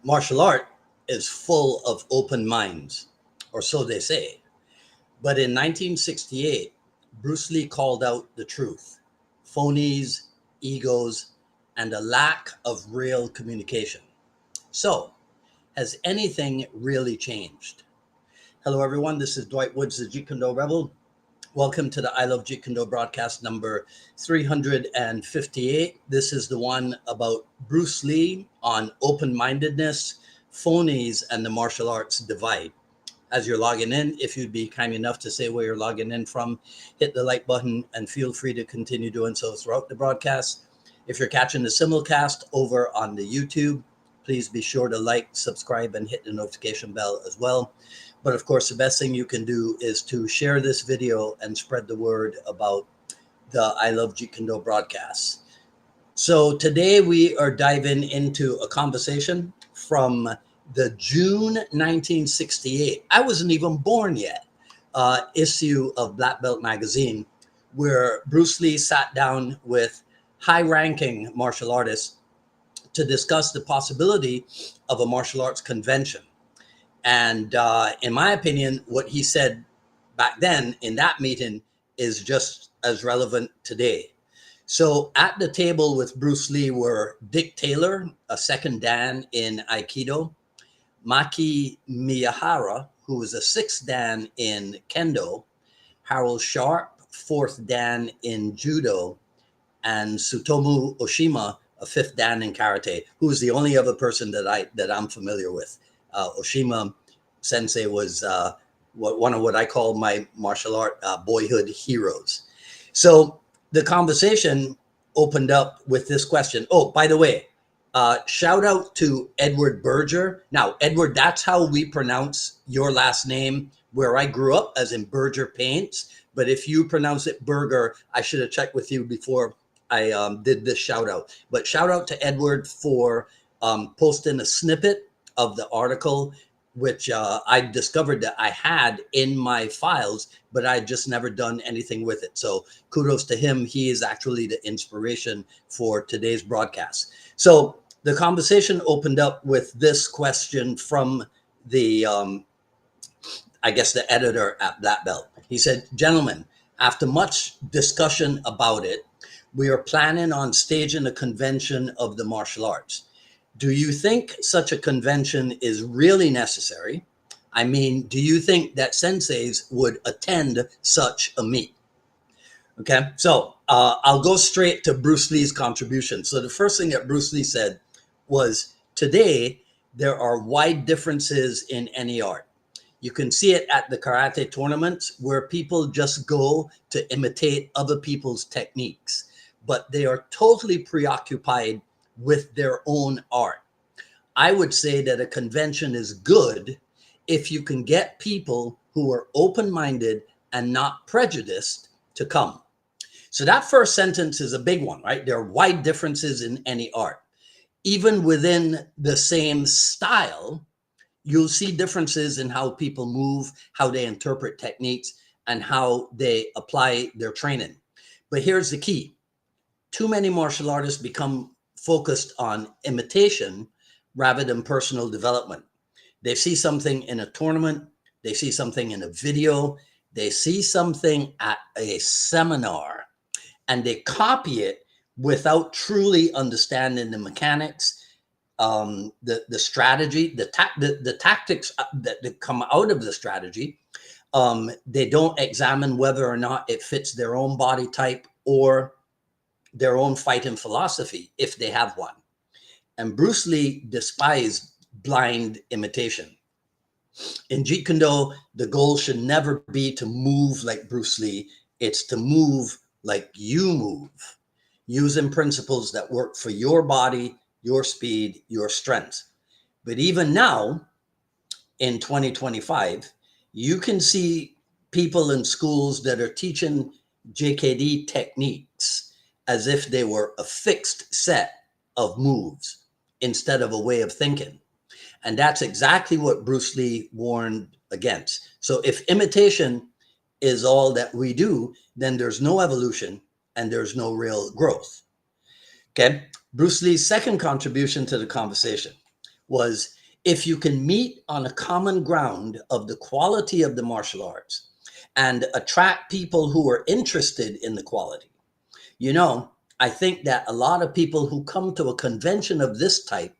Martial art is full of open minds, or so they say. But in 1968, Bruce Lee called out the truth: phonies, egos, and a lack of real communication. So, has anything really changed? Hello, everyone. This is Dwight Woods, the Jeet Rebel. Welcome to the I Love Jeet Kune Do broadcast number 358. This is the one about Bruce Lee on open-mindedness, phonies, and the martial arts divide. As you're logging in, if you'd be kind enough to say where you're logging in from, hit the like button and feel free to continue doing so throughout the broadcast. If you're catching the simulcast over on the YouTube, please be sure to like, subscribe, and hit the notification bell as well. But of course, the best thing you can do is to share this video and spread the word about the I Love Jeet Kune Do broadcasts. So today we are diving into a conversation from the June 1968, I wasn't even born yet, issue of Black Belt magazine, where Bruce Lee sat down with high-ranking martial artists to discuss the possibility of a martial arts convention. And in my opinion, what he said back then in that meeting is just as relevant today. So at the table with Bruce Lee were Dick Taylor, a second Dan in Aikido, Maki Miyahara, who was a sixth Dan in Kendo, Harold Sharp, fourth Dan in Judo, and Tsutomu Oshima, a fifth Dan in Karate, who is the only other person that I'm familiar with. Oshima Sensei was one of what I call my martial art boyhood heroes. So the conversation opened up with this question. Oh, by the way, shout out to Edward Berger. Now, Edward, that's how we pronounce your last name where I grew up, as in Berger Paints. But if you pronounce it Berger, I should have checked with you before I did this shout out. But shout out to Edward for posting a snippet of the article, which I discovered that I had in my files, but I just never done anything with it. So kudos to him. He is actually the inspiration for today's broadcast. So the conversation opened up with this question from the, I guess, the editor at Black Belt. He said, "Gentlemen, after much discussion about it, we are planning on staging a convention of the martial arts. Do you think such a convention is really necessary? I mean, do you think that senseis would attend such a meet?" Okay, so I'll go straight to Bruce Lee's contribution. So the first thing that Bruce Lee said was, today, there are wide differences in any art. You can see it at the karate tournaments where people just go to imitate other people's techniques, but they are totally preoccupied with their own art. I would say that a convention is good if you can get people who are open-minded and not prejudiced to come. So that first sentence is a big one, right? There are wide differences in any art. Even within the same style, you'll see differences in how people move, how they interpret techniques, and how they apply their training. But here's the key. Too many martial artists become focused on imitation rather than personal development. They see something in a tournament, they see something in a video, they see something at a seminar, and they copy it without truly understanding the mechanics, the strategy, the tactics that come out of the strategy. They don't examine whether or not it fits their own body type or their own fighting philosophy, if they have one. And Bruce Lee despised blind imitation. In Jeet Kune Do, the goal should never be to move like Bruce Lee. It's to move like you move, using principles that work for your body, your speed, your strength. But even now, in 2025, you can see people in schools that are teaching JKD techniques as if they were a fixed set of moves instead of a way of thinking. And that's exactly what Bruce Lee warned against. So if imitation is all that we do, then there's no evolution and there's no real growth. Okay. Bruce Lee's second contribution to the conversation was, if you can meet on a common ground of the quality of the martial arts and attract people who are interested in the quality. You know, I think that a lot of people who come to a convention of this type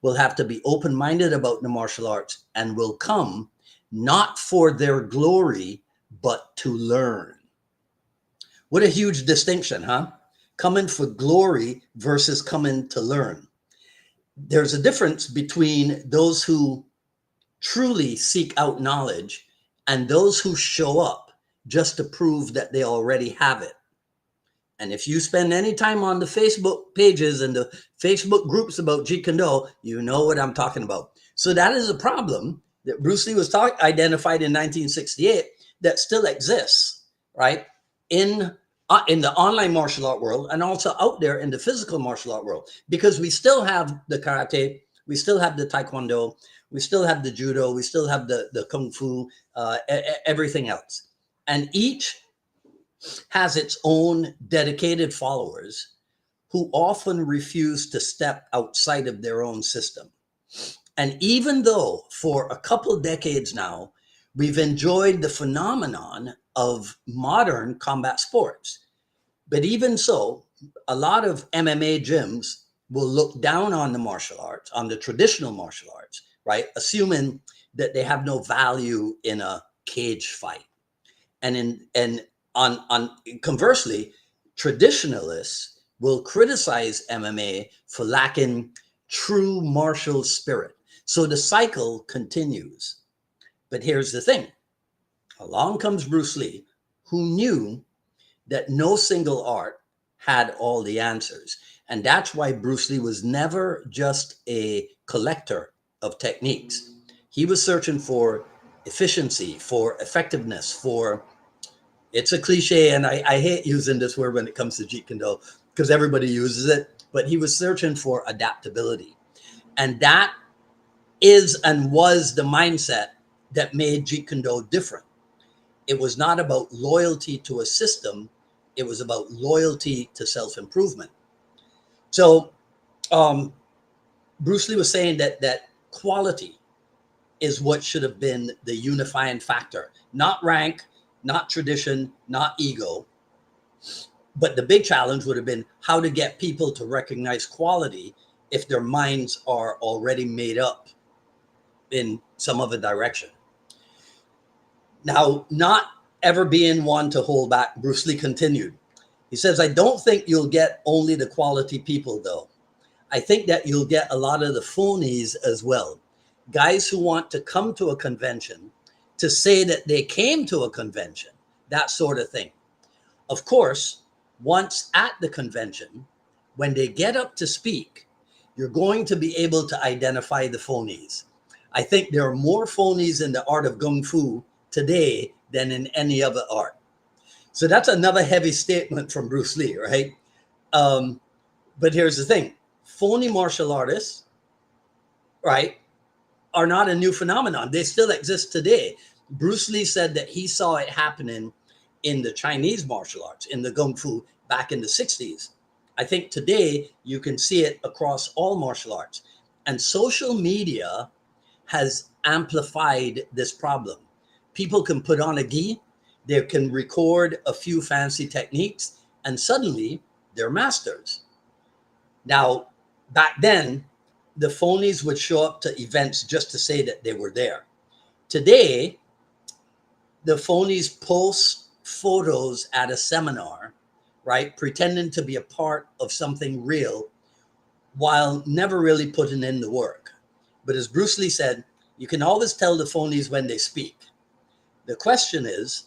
will have to be open-minded about the martial arts and will come not for their glory, but to learn. What a huge distinction, huh? Coming for glory versus coming to learn. There's a difference between those who truly seek out knowledge and those who show up just to prove that they already have it. And if you spend any time on the Facebook pages and the Facebook groups about Jeet Kune Do, you know what I'm talking about. So that is a problem that Bruce Lee was identified in 1968 that still exists, right? In the online martial art world and also out there in the physical martial art world, because we still have the karate, we still have the taekwondo, we still have the judo, we still have the kung fu, everything else. And each has its own dedicated followers who often refuse to step outside of their own system. And even though for a couple decades now, we've enjoyed the phenomenon of modern combat sports, but even so, a lot of MMA gyms will look down on the martial arts, on the traditional martial arts, right? Assuming that they have no value in a cage fight. And on conversely, traditionalists will criticize MMA for lacking true martial spirit. So the cycle continues. But here's the thing. Along comes Bruce Lee, who knew that no single art had all the answers. And that's why Bruce Lee was never just a collector of techniques. He was searching for efficiency, for effectiveness, for, it's a cliche, and I hate using this word when it comes to Jeet Kune Do because everybody uses it, but he was searching for adaptability. And that is and was the mindset that made Jeet Kune Do different. It was not about loyalty to a system, it was about loyalty to self-improvement. So Bruce Lee was saying that quality is what should have been the unifying factor, not rank, not tradition, not ego. But the big challenge would have been how to get people to recognize quality if their minds are already made up in some other direction. Now, not ever being one to hold back, Bruce Lee continued. He says, I don't think you'll get only the quality people, though. I think that you'll get a lot of the phonies as well. Guys who want to come to a convention to say that they came to a convention, that sort of thing. Of course, once at the convention, when they get up to speak, you're going to be able to identify the phonies. I think there are more phonies in the art of Kung Fu today than in any other art. So that's another heavy statement from Bruce Lee, right? But here's the thing. Phony martial artists, right, are not a new phenomenon. They still exist today. Bruce Lee said that he saw it happening in the Chinese martial arts, in the Kung Fu back in the 60s. I think today you can see it across all martial arts. And social media has amplified this problem. People can put on a gi, they can record a few fancy techniques, and suddenly they're masters. Now, back then, the phonies would show up to events just to say that they were there. Today, the phonies post photos at a seminar, right, pretending to be a part of something real while never really putting in the work. But as Bruce Lee said, you can always tell the phonies when they speak. The question is,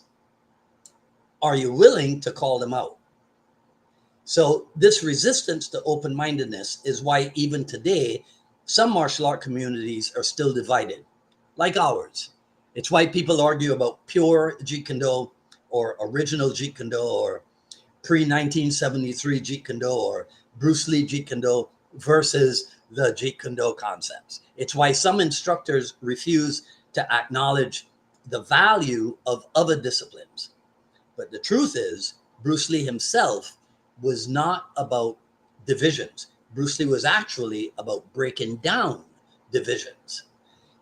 are you willing to call them out? So this resistance to open-mindedness is why even today, some martial art communities are still divided, like ours. It's why people argue about pure Jeet Kune Do or original Jeet Kune Do or pre-1973 Jeet Kune Do or Bruce Lee Jeet Kune Do versus the Jeet Kune Do concepts. It's why some instructors refuse to acknowledge the value of other disciplines. But the truth is, Bruce Lee himself was not about divisions. Bruce Lee was actually about breaking down divisions.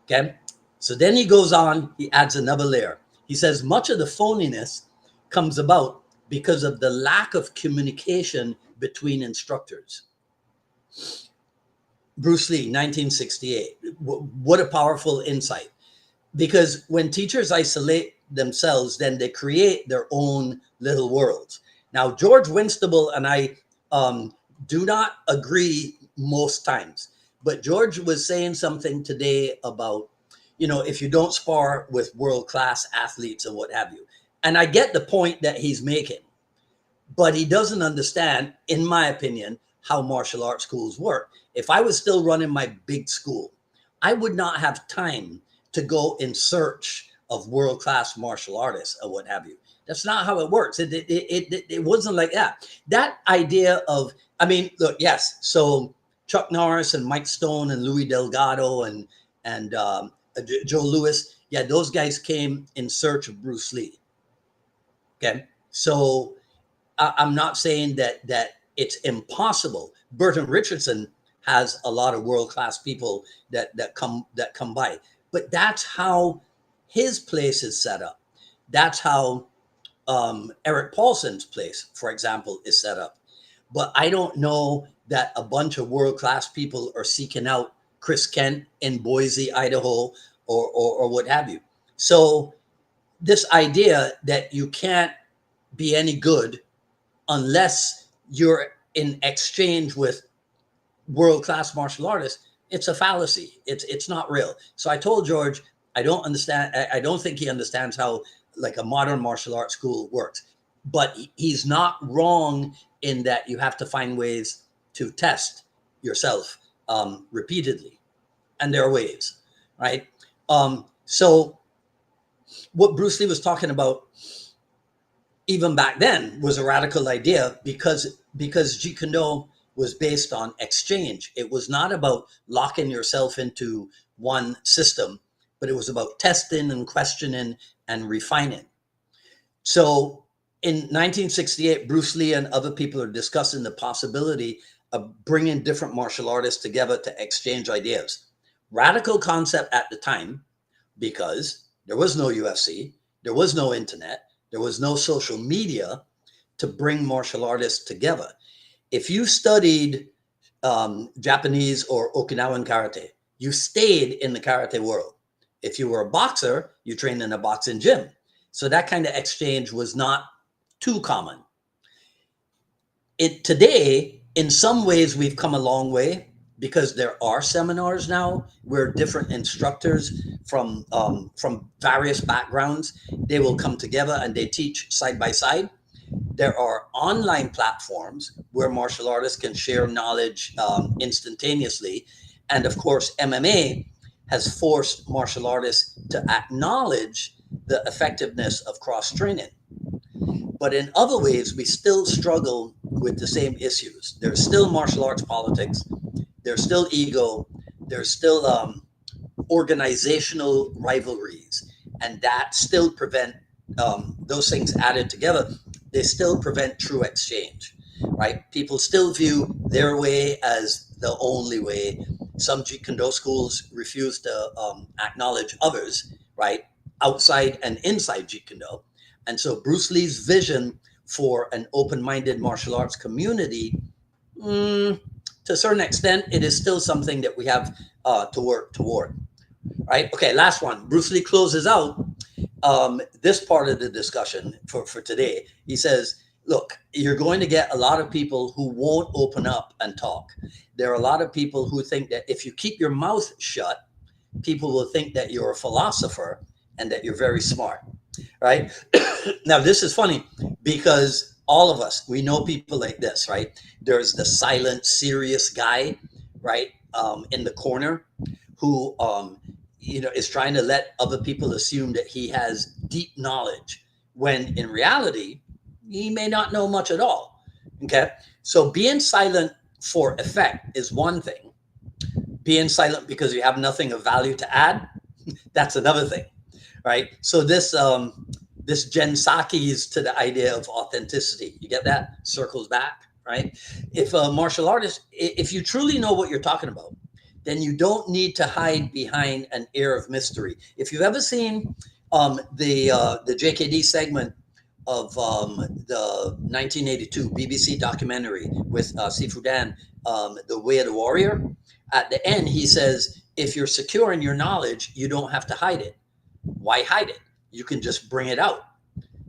Okay. So then he goes on, he adds another layer. He says much of the phoniness comes about because of the lack of communication between instructors. Bruce Lee, 1968. What a powerful insight. Because when teachers isolate themselves, then they create their own little worlds. Now, George Winstable and I do not agree most times, but George was saying something today about, if you don't spar with world-class athletes and what have you. And I get the point that he's making, but he doesn't understand, in my opinion, how martial arts schools work. If I was still running my big school, I would not have time to go in search of world-class martial artists or what have you. That's not how it works. It wasn't like that. That idea of, look, yes. So Chuck Norris and Mike Stone and Louis Delgado and Joe Louis, yeah, those guys came in search of Bruce Lee. Okay, so I'm not saying that it's impossible. Burton Richardson has a lot of world-class people that come by, but that's how his place is set up. That's how Eric Paulson's place, for example, is set up. But I don't know that a bunch of world-class people are seeking out Chris Kent in Boise, Idaho, or what have you. So this idea that you can't be any good unless you're in exchange with world-class martial artists, it's a fallacy. It's not real. So I told George, I don't understand. I don't think he understands how like a modern martial arts school works. But he's not wrong in that you have to find ways to test yourself repeatedly. And there are ways, right? So what Bruce Lee was talking about even back then was a radical idea because Jeet Kune was based on exchange. It was not about locking yourself into one system, but it was about testing and questioning and refining. So in 1968, Bruce Lee and other people are discussing the possibility of bringing different martial artists together to exchange ideas. Radical concept at the time, because there was no UFC, there was no internet, there was no social media to bring martial artists together. If you studied Japanese or Okinawan karate, you stayed in the karate world. If you were a boxer, you trained in a boxing gym. So that kind of exchange was not too common. Today, in some ways, we've come a long way because there are seminars now where different instructors from various backgrounds, they will come together and they teach side by side. There are online platforms where martial artists can share knowledge instantaneously. And of course, MMA has forced martial artists to acknowledge the effectiveness of cross-training. But in other ways, we still struggle with the same issues. There's still martial arts politics. There's still ego. There's still organizational rivalries. And that still prevent those things added together. They still prevent true exchange, right? People still view their way as the only way. Some Jeet Kune schools refuse to acknowledge others, right? Outside and inside Jeet Kune. And so Bruce Lee's vision for an open-minded martial arts community, to a certain extent, it is still something that we have to work toward, right? Okay, last one. Bruce Lee closes out this part of the discussion for today. He says, look, you're going to get a lot of people who won't open up and talk. There are a lot of people who think that if you keep your mouth shut, people will think that you're a philosopher and that you're very smart, right? Now, this is funny because all of us, we know people like this, right? There's the silent, serious guy, right, in the corner who, is trying to let other people assume that he has deep knowledge when in reality, he may not know much at all. Okay. So being silent for effect is one thing. Being silent because you have nothing of value to add, that's another thing. Right. So this Jen Psaki's to the idea of authenticity. You get that? Circles back, right? If a martial artist, if you truly know what you're talking about, then you don't need to hide behind an air of mystery. If you've ever seen the JKD segment of the 1982 BBC documentary with Sifu Dan, The Way of the Warrior, at the end he says, if you're secure in your knowledge, you don't have to hide it. Why hide it? You can just bring it out.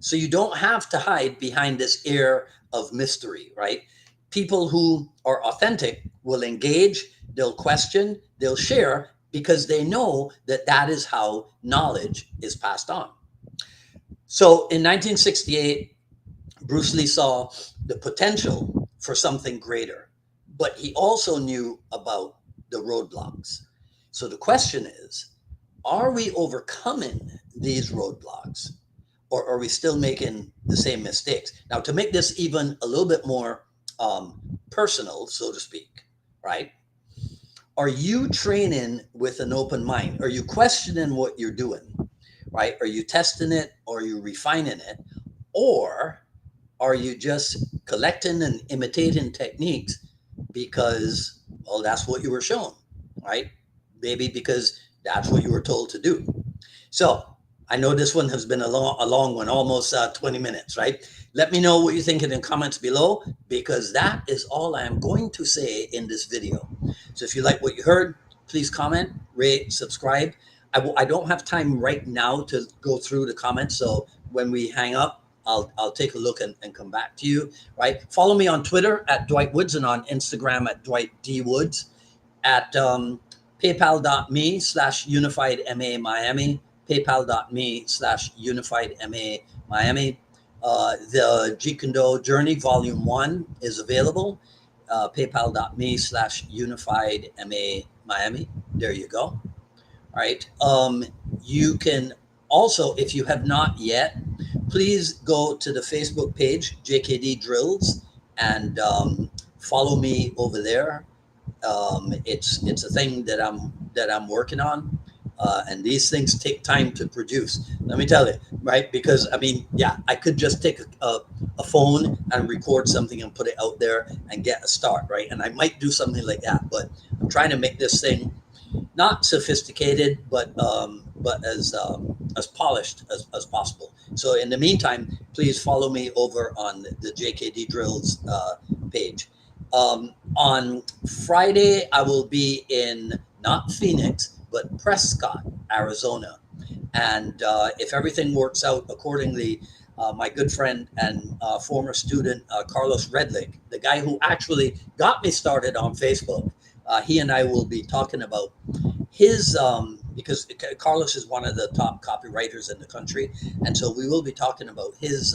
So you don't have to hide behind this air of mystery, right? People who are authentic will engage, they'll question, they'll share because they know that that is how knowledge is passed on. So in 1968, Bruce Lee saw the potential for something greater, but he also knew about the roadblocks. So the question is, are we overcoming these roadblocks, or are we still making the same mistakes? Now, to make this even a little bit more personal, so to speak, right? Are you training with an open mind? Are you questioning what you're doing, right? Are you testing it, or are you refining it? Or are you just collecting and imitating techniques because, well, that's what you were shown, right? Maybe because that's what you were told to do. So I know this one has been a long one, almost 20 minutes, right? Let me know what you think in the comments below, because that is all I am going to say in this video. So if you like what you heard, please comment, rate, subscribe. I don't have time right now to go through the comments. So when we hang up, I'll take a look and come back to you, right? Follow me on Twitter at Dwight Woods and on Instagram at Dwight D. Woods, at paypal.me/unifiedma Miami, paypal.me/unifiedma Miami. The Jeet Kune Journey Volume 1 is available, paypal.me/unifiedma Miami. There you go. All right. You can also, if you have not yet, please go to the Facebook page, JKD Drills, and follow me over there. It's a thing that I'm working on, and these things take time to produce. Let me tell you, right? Because I mean, yeah, I could just take a phone and record something and put it out there and get a start, right? And I might do something like that, but I'm trying to make this thing not sophisticated, but as polished as possible. So in the meantime, please follow me over on the JKD Drills page. On Friday, I will be in not Phoenix, but Prescott, Arizona. And if everything works out accordingly, my good friend and former student, Carlos Redlick, the guy who actually got me started on Facebook, he and I will be talking about his, because Carlos is one of the top copywriters in the country. And so we will be talking about his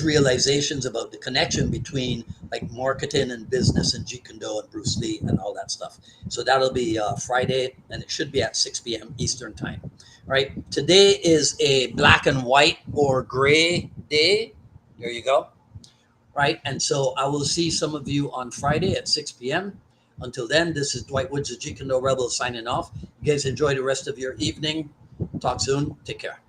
realizations about the connection between like marketing and business and Jeet Kune and Bruce Lee and all that stuff. So that'll be Friday, and it should be at 6 p.m. Eastern time. Right. Today is a black and white or gray day. There you go. Right. And so I will see some of you on Friday at 6 p.m. Until then, this is Dwight Woods, the Jeet Kune Rebel, signing off. You guys enjoy the rest of your evening. Talk soon. Take care.